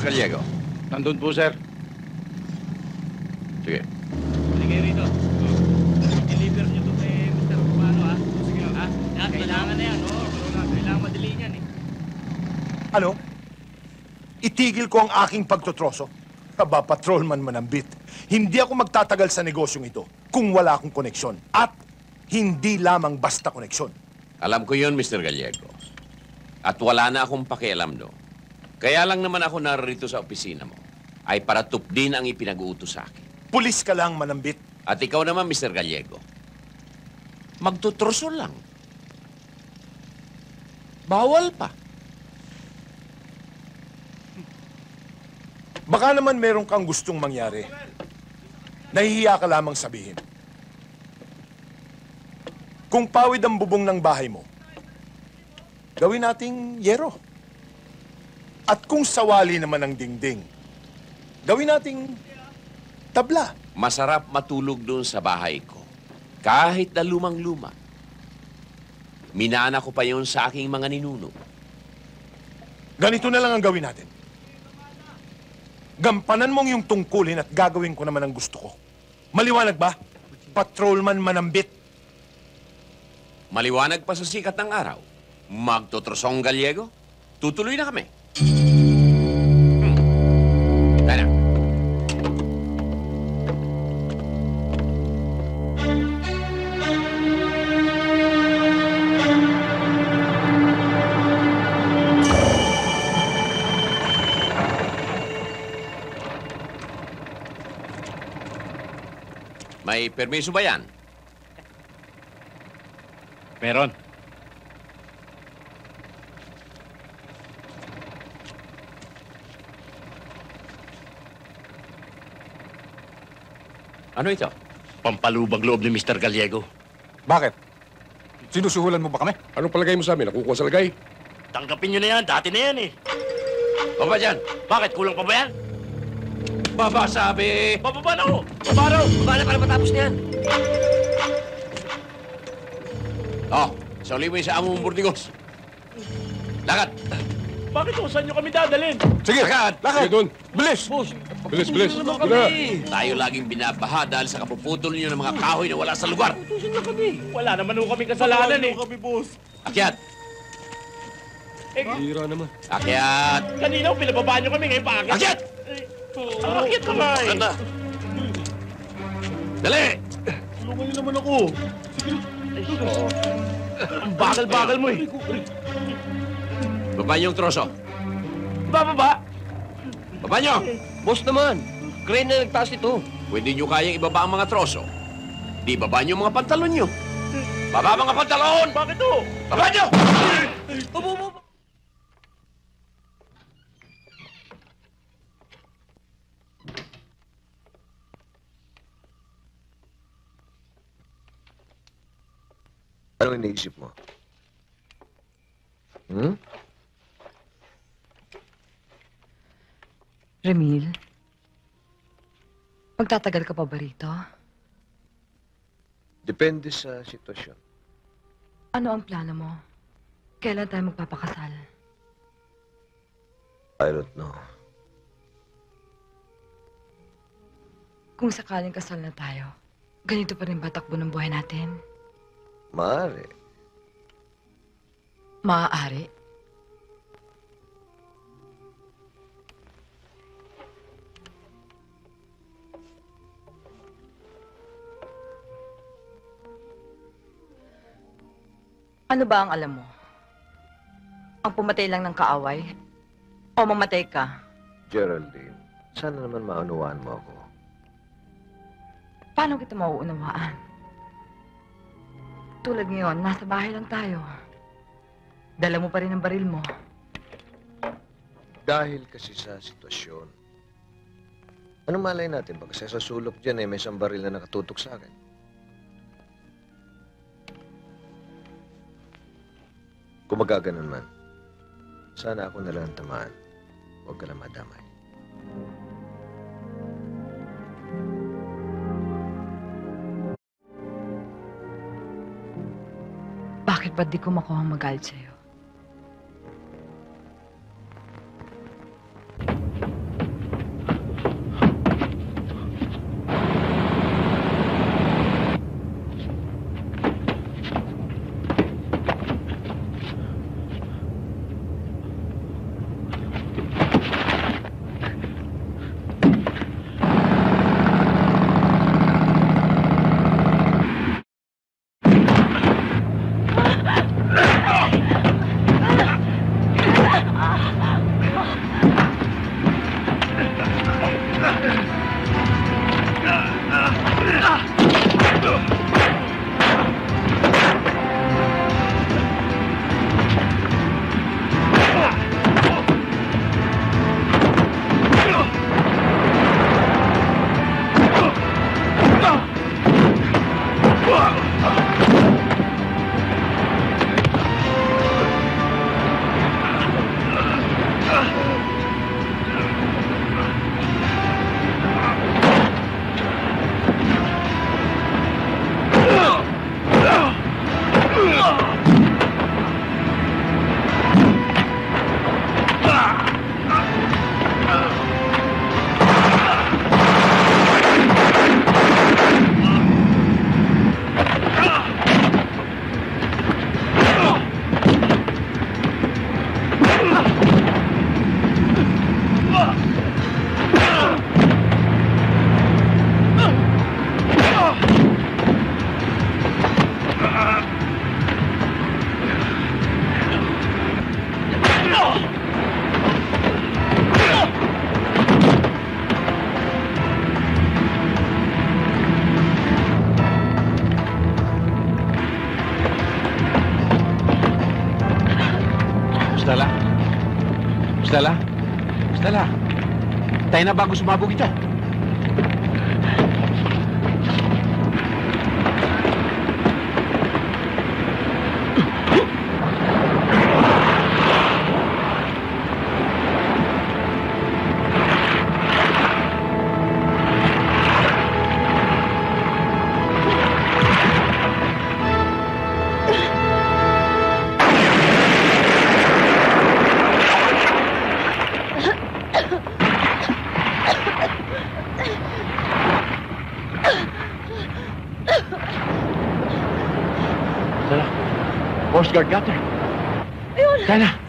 Gallego? Nandun po, sir. Sige. Sige rito. Deliver niyo to kay Mr. Romano, ha? Sige, ha? Kailangan na yan, oo. Kailangan madali niyan, eh. Ano? Itigil ko ang aking pagtotroso? Aba, patrolman manambit. Hindi ako magtatagal sa negosyong ito kung wala akong koneksyon. At hindi lamang basta koneksyon. Alam ko yun, Mr. Gallego. At wala na akong pakialam, no? Kaya lang naman ako narito sa opisina mo ay para tupdin ang ipinag-uutos sa akin. Pulis ka lang, manambit. At ikaw naman, Mr. Gallego, magtutroso lang. Bawal pa. Baka naman meron kang gustong mangyari. Nahihiya ka lamang sabihin. Kung pawid ang bubong ng bahay mo, gawin nating yero. At kung sawali naman ang dingding, gawin nating tabla. Masarap matulog doon sa bahay ko. Kahit na lumang-luma. Minana ko pa yon sa aking mga ninuno. Ganito na lang ang gawin natin. Gampanan mong yung tungkulin at gagawin ko naman ang gusto ko. Maliwanag ba? Patrolman manambit. Maliwanag pa sa sikat ng araw. Magtutrosong Gallego. Tutuloy na kami. Tayo na. May permiso ba yan? Meron. Ano ito? Pampalubag loob ni Mr. Gallego. Bakit? Sinusuhulan mo ba kami? Anong palagay mo sa amin? Nakukuha sa lagay? Tanggapin nyo na yan. Dati na yan, eh. Baba dyan! Bakit? Kulang pa ba yan? Baba, sabi! Bababa na ako! Baba raw! Baba na para matapos na yan. Oh, sauli mo yung sa amo mong burdigos. Lakad! Bakit o? Saan nyo kami dadalhin? Sige, Lakad! lakad! Sige, doon. Bilis! Boss, Bilis, bilis. tutusin naman Tara. kami. Tayo laging binabaha dahil sa kapuputol niyo ng mga kahoy na wala sa lugar. Tutusin na kami. Wala naman ho kami kasalanan, eh. kami, boss. Akyat! Hira naman. Akyat! Kanina ho, pinababaan nyo kami. Ngayon pa akit. Akyat! Akit ka nga, eh. Ganda! Dali! Tulungan niyo naman ako. Ang bagal-bagal mo, eh. Baba niyo yung troso. Bababa! Baba niyo! Boss naman, crane na nagtaas ito. Pwede niyo kayang ibaba ang mga troso. Di baba niyo mga pantalon niyo. Baba mga pantalon! Bakit to? Baba niyo! Opo. Ano iniisip mo? Ramil, magtatagal ka pa ba rito? Depende sa sitwasyon. Ano ang plano mo? Kailan tayo magpapakasal? I don't know. Kung sakaling kasal na tayo, ganito pa rin ba takbo ng buhay natin? Maaari. Maaari. Ano ba ang alam mo? Ang pumatay lang ng kaaway? O mamatay ka? Geraldine, sana naman maunawaan mo ako. Paano kita mauunawaan? Tulad ngayon, nasa bahay lang tayo. Dala mo pa rin ang baril mo. Dahil kasi sa sitwasyon. Anong malay natin? Baka sa sulok dyan may isang baril na nakatutok sa akin. Kung magaganon man, sana ako nalang tamaan. Huwag ka lang madamay. Bakit ba di ko makuha magalit sa'yo? Stella? Stella? Stella? Tayo na bago sumabog ito. Stella? Coast Guard got her. Ayun! Stella!